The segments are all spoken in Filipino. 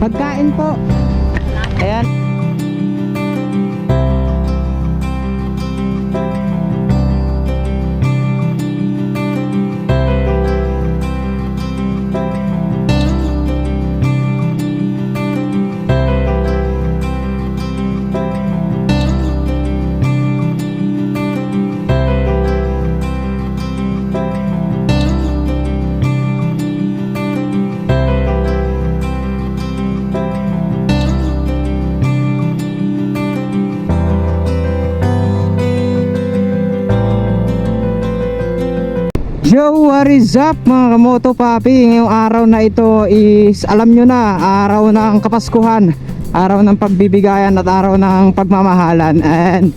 Pagkain po. Ayan. Yo, what is up mga kamoto papi? Ngayong araw na ito is, alam nyo na, araw ng Kapaskuhan, araw ng pagbibigayan at araw ng pagmamahalan. And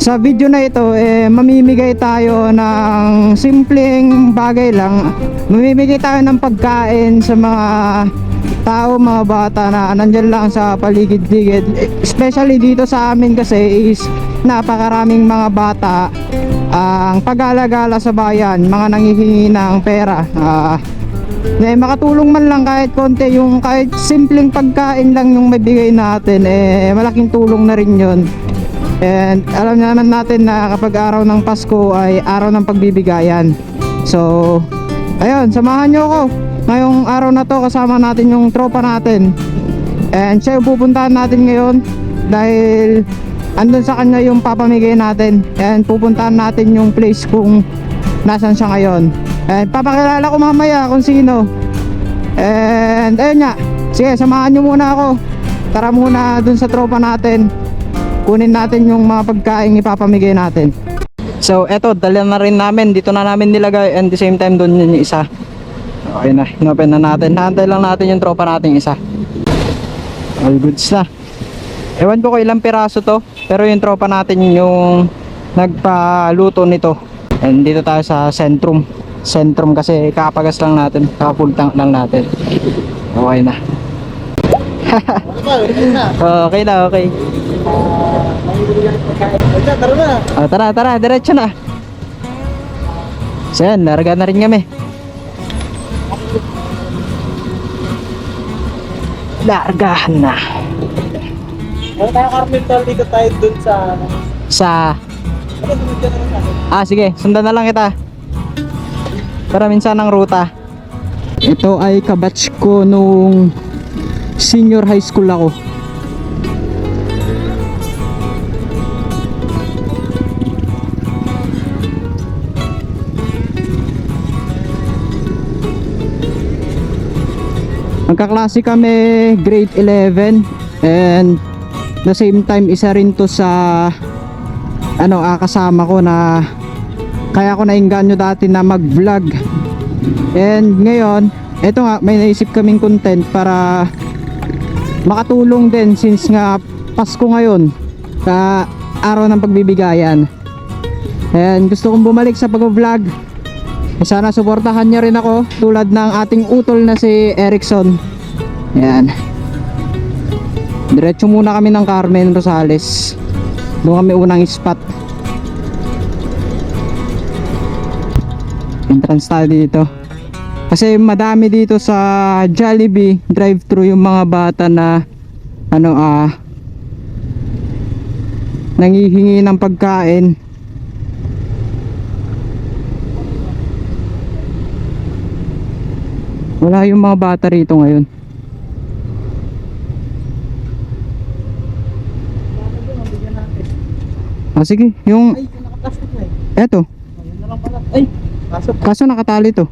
sa video na ito, mamimigay tayo ng simpleng bagay lang. Mamimigay tayo ng pagkain sa mga tao, mga bata na nandyan lang sa paligid-ligid. Especially dito sa amin kasi is napakaraming mga bata ang pag-alagala sa bayan, mga nanghihingi ng pera. Makatulong man lang kahit konti, yung kahit simpleng pagkain lang yung mabigay natin, malaking tulong na rin yun. And alam naman natin na kapag araw ng Pasko ay araw ng pagbibigayan. So ayun, samahan nyo ako ngayong araw na to, kasama natin yung tropa natin. And siya yung pupuntahan natin ngayon dahil andun sa kanya yung papamigay natin. And pupuntahan natin yung place kung nasan siya ngayon. And papakilala ko mamaya kung sino. And ayun nga, sige, samahan nyo muna ako. Tara muna dun sa tropa natin, kunin natin yung mga pagkain ipapamigay natin. So eto, dala na rin namin. Dito na namin nilagay. And the same time dun yung isa. Okay na, inopen na natin. Hantay lang natin yung tropa natin isa. All goods na. Ewan ko kung ilang piraso to, pero yung tropa natin yung nagpaluto nito. And dito tayo sa Centrum kasi kakapagas lang natin, kakapul tank lang natin. Okay na. Okay na, okay. Tara, diretso na. So yan, larga na rin kami. Largahan na. Ano tayo, Carmental, dito tayo dun sa... sige, sundan na lang kita para minsan ang ruta. Ito ay kabatch ko nung senior high school ako. Magkaklase kami grade 11. And the same time, isa rin to sa kasama ko na kaya ko nainganyo dati na mag vlog. And ngayon, eto nga, may naisip kaming content para makatulong din, since nga Pasko ngayon, sa araw ng pagbibigayan. And gusto kong bumalik sa pag-vlog. Sana suportahan nyo rin ako, tulad ng ating utol na si Erickson. Yan, diretso muna kami ng Carmen Rosales. Doon kami unang spot. Entrance tayo dito kasi madami dito sa Jollibee drive-thru yung mga bata na nanghihingi ng pagkain. Wala yung mga bata rito ngayon. Sige, yung... Ay, naka-plastic na Eto. Ayun na lang pala. Ay, Kaso nakatali to.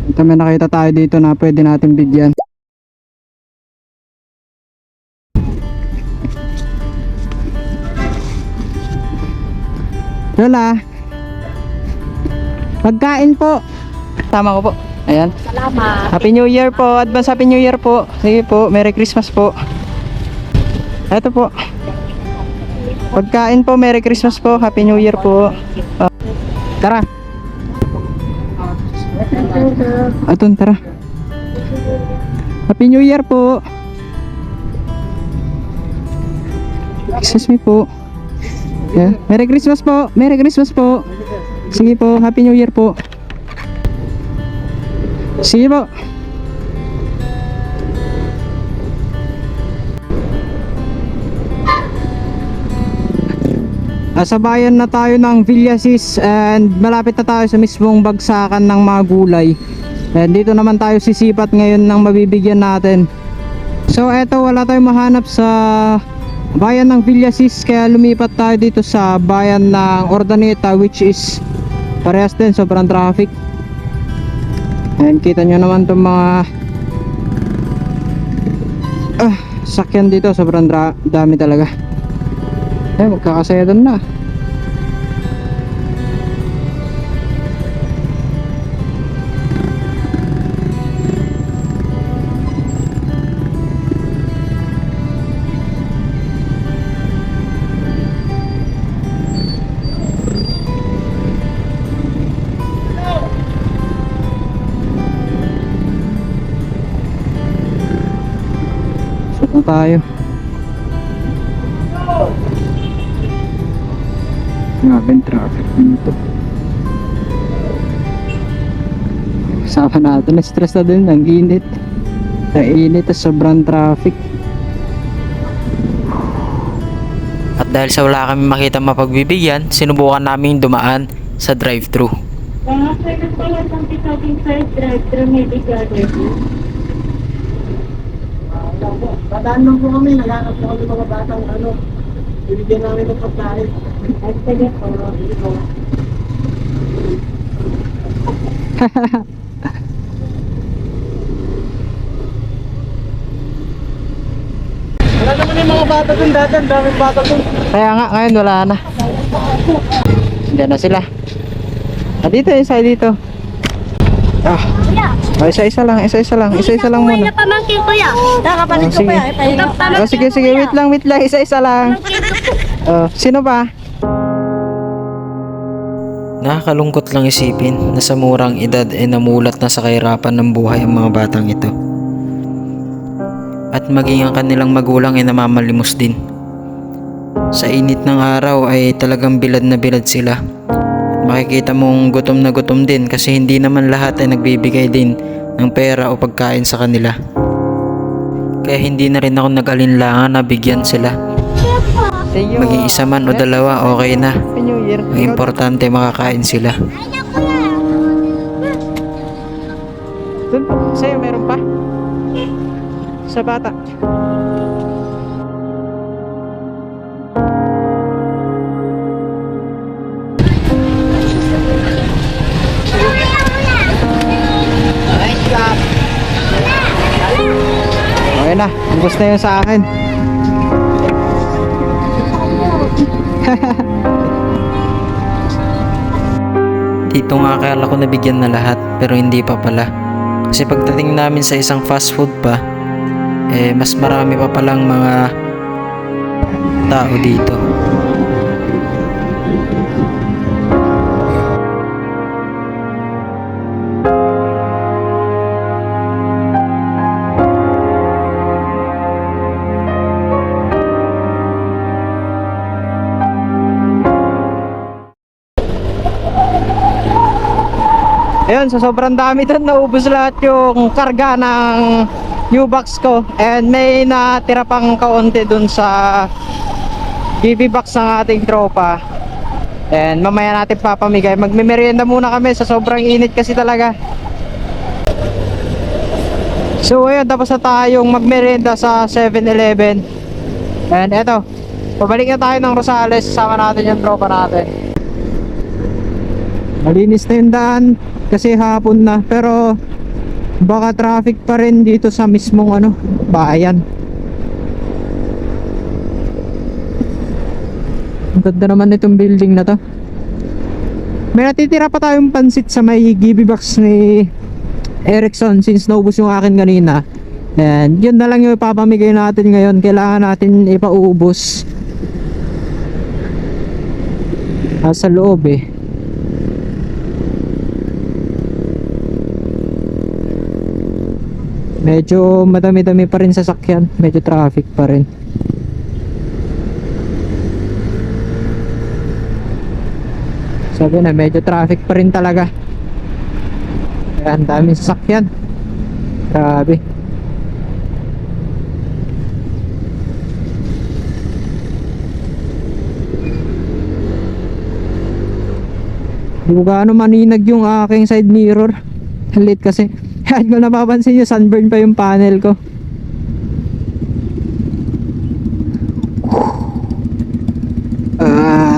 Ito, may nakita tayo dito na pwede natin bigyan. Lola, pagkain po. Tama ko po. Ayan. Salamat. Happy New Year po. Advance Happy New Year po. Sige po. Merry Christmas po. Ito po. Pagkain po. Merry Christmas po. Happy New Year po. Tara. Atun, tara. Happy New Year po. Excuse me po. Yeah. Merry Christmas po. Merry Christmas po. Sige po. Happy New Year po. Sige po. Nasa bayan na tayo ng Villasis and malapit na tayo sa mismong bagsakan ng mga gulay. And dito naman tayo sisipat ngayon ng mabibigyan natin. So eto, wala tayong mahanap sa bayan ng Villasis, kaya lumipat tayo dito sa bayan ng Ordaneta, which is parehas din, sobrang traffic. And kita nyo naman itong mga sakyan dito, sobrang dami talaga. Magkakasaya doon na. So tayo. Grabe traffic dito. Kasama natin, stress na din, ang init. Ang init at sobrang traffic. At dahil sa wala kami makita mapagbibigyan, sinubukan namin dumaan sa drive-thru. Pwede po yung sampit-sampit sa drive-thru may bigay. Dadaan lang po kami, naghanap po kami mga batang bibigyan namin ng pagkain. At sige po. Wala naman yung mga bata dun dati, ang daming bata dun. Kaya nga, ngayon wala na. Hindi na sila. Dito, isa dito. Isa-isa lang muna. Pamangkin ko yan. Nakapatid ko pa yan. Sige, wait lang, isa-isa lang. Sino ba? Nakakalungkot lang isipin na sa murang edad ay namulat na sa kahirapan ng buhay ang mga batang ito. At maging ang kanilang magulang ay namamalimos din. Sa init ng araw ay talagang bilad na bilad sila. Makikita mong gutom na gutom din kasi hindi naman lahat ay nagbibigay din ng pera o pagkain sa kanila. Kaya hindi na rin ako nag-alinlangan na bigyan sila. Maging isa man o dalawa, okay na. Ang importante makakain sila. Doon po, sa'yo meron pa? Sa bata. Okay na, ubos na yun sa akin. Dito nga akala ko nabigyan na lahat pero hindi pa pala. Kasi pagdating namin sa isang fast food pa, mas marami pa palang mga tao dito. Ayun, sa sobrang dami doon, naubos lahat yung karga ng new box ko. And may natira pang kaunti doon sa BB box ng ating tropa. And mamaya natin papamigay. Magme-merienda muna kami sa sobrang init kasi talaga. So ayun, tapos na tayong magmerienda sa 7-Eleven. And eto, pabalik na tayo ng Rosales. Sama natin yung tropa natin. Malinis na yung daan kasi hapon na, pero baka traffic pa rin dito sa mismong bayan. Ang ganda naman itong building na to. May natitira pa tayong pansit sa may GB box ni Erickson since naubos yung akin kanina. And yun na lang yung ipapamigay natin ngayon. Kailangan natin ipaubos sa loob Medyo madami-dami pa rin sasakyan. Medyo traffic pa rin. Sabi na, medyo traffic pa rin talaga. Ang daming sasakyan. Grabe. Hindi ko gaano maninag yung aking side mirror. Halit kasi. Kahit ko napapansin nyo, sunburn pa yung panel ko.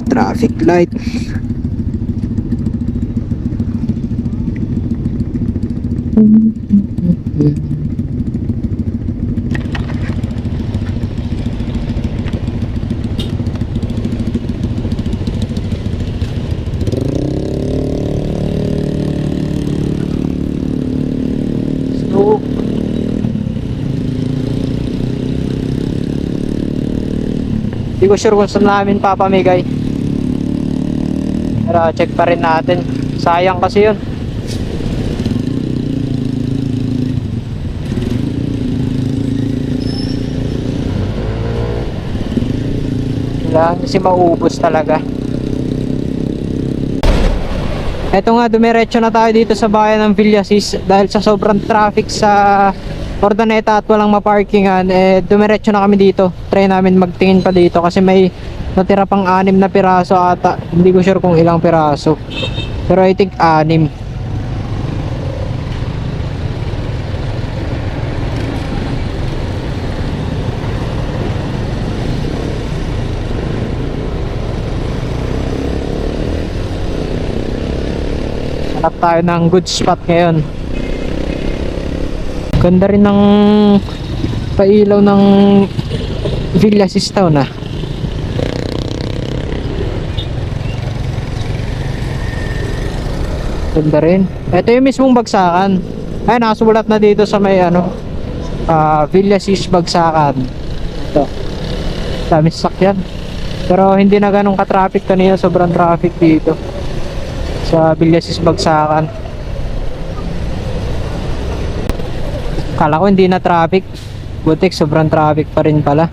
Traffic light. So, hindi ko sure kung saan namin papamigay. Pero check pa rin natin. Sayang kasi yun. Kailangan kasi maubos talaga. Eto nga, dumiretso na tayo dito sa bayan ng Villasis. Dahil sa sobrang traffic sa Ordaneta at walang maparkingan, dumiretso na kami dito. Try namin magtingin pa dito kasi may natira pang 6 na piraso ata. Hindi ko sure kung ilang piraso, pero I think 6. Hanap tayo ng good spot ngayon. Ganda rin ng pailaw ng Villasis Town ah. Ganda rin. Ito yung mismong bagsakan. Ay, nakasulat na dito sa may Villasis Bagsakan. Ito. Dami sasakyan. Pero hindi na ganun ka-traffic kanina. Sobrang traffic dito sa Villasis Bagsakan. Kala ko hindi na traffic. Butik, sobrang traffic pa rin pala.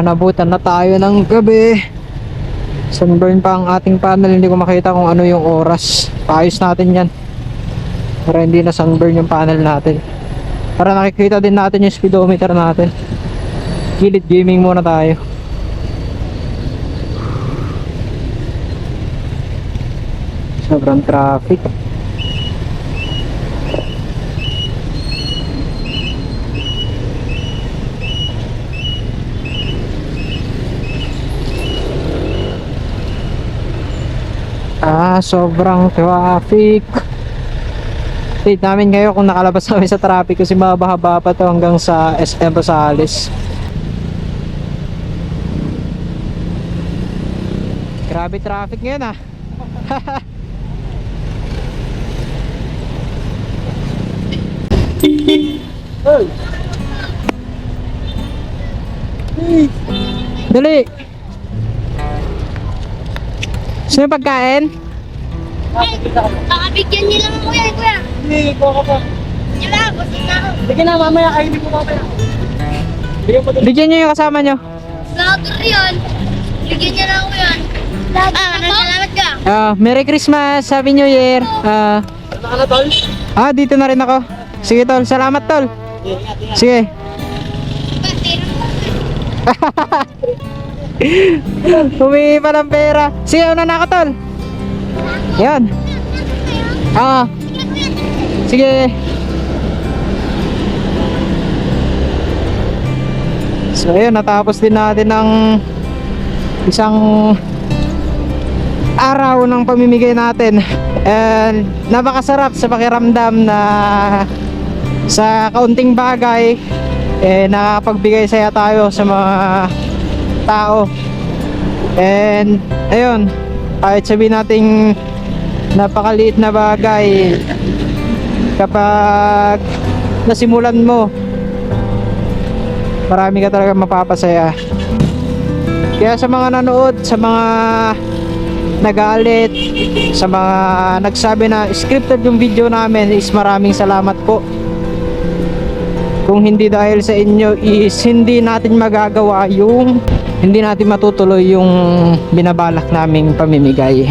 Nabutan na tayo ng gabi. Sunburn pa ang ating panel. Hindi ko makita kung ano yung oras. Paayos natin yan para hindi na sunburn yung panel natin. Para nakikita din natin yung speedometer natin. Gilid gaming muna tayo. Sobrang traffic. Sobrang traffic. Update namin ngayon kung nakalabas kami sa traffic kasi mahaba-haba pa to hanggang sa SM Rosales. Grabe traffic ngayon ah. Hey! Dali. Sino yung pagkain? Bigyan niyo lang ako yan, kuya. Hindi, ko pa. Yan lang, gusto na ako. Sige na, mamaya. Ay, hindi ko mamaya. Bigyan mo din. Bigyan nyo yung kasama nyo. Vlogger yan. Bigyan niyo lang ako yan. Salamat ka. Merry Christmas, Happy New Year. Ano ka na, tol? Dito na rin ako. Sige tol, salamat tol. Ingat, ingat. Sige. Humingi pa ng pera. Sige, una na ako tol. Yan. Sige. So ayun, natapos din natin ng isang araw ng pamimigay natin. And napakasarap sa pakiramdam na sa kaunting bagay nakakapagbigay saya tayo sa mga tao. And ayun, kahit sabihin nating napakaliit na bagay, kapag nasimulan mo, marami ka talaga mapapasaya. Kaya sa mga nanood, sa mga nagalit, sa mga nagsabi na scripted yung video namin, is maraming salamat po. Kung hindi dahil sa inyo is hindi natin magagawa yung hindi natin matutuloy yung binabalak naming pamimigay.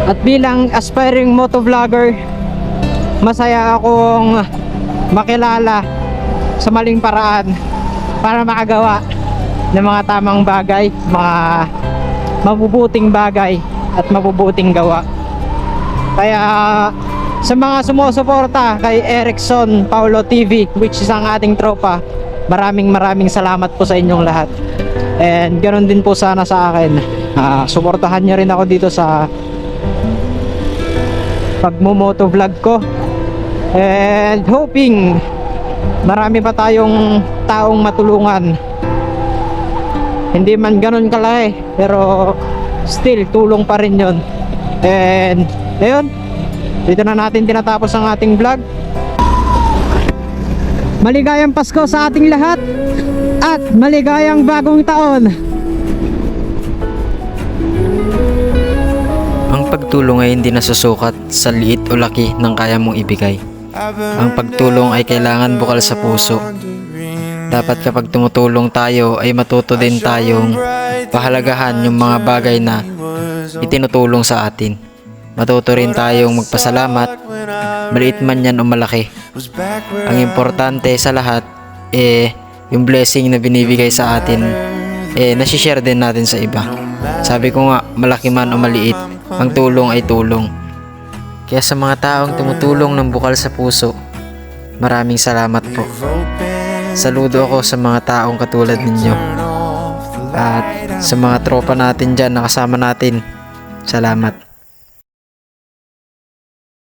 At bilang aspiring motovlogger, masaya akong makilala sa maling paraan para makagawa ng mga tamang bagay, mga mabubuting bagay at mabubuting gawa. Kaya sa mga sumusuporta kay Erickson Paulo TV, which is ang ating tropa, maraming salamat po sa inyong lahat. And ganoon din po sana sa akin. Suportahan nyo rin ako dito sa pagmumoto vlog ko, and hoping marami pa tayong taong matulungan. Hindi man ganun kalaki, pero still tulong pa rin yun. And ayun, dito na natin tinatapos ang ating vlog. Maligayang Pasko sa ating lahat at maligayang bagong taon. Ang pagtulong ay hindi nasusukat sa liit o laki ng kaya mong ibigay. Ang pagtulong ay kailangan bukal sa puso. Dapat kapag tumutulong tayo ay matuto din tayong pahalagahan yung mga bagay na itinutulong sa atin. Matuto rin tayong magpasalamat, maliit man yan o malaki. Ang importante sa lahat yung blessing na binibigay sa atin nasishare din natin sa iba. Sabi ko nga, malaki man o maliit, ang tulong ay tulong. Kaya sa mga taong tumutulong ng bukal sa puso, maraming salamat po. Saludo ako sa mga taong katulad ninyo. At sa mga tropa natin dyan na kasama natin, salamat.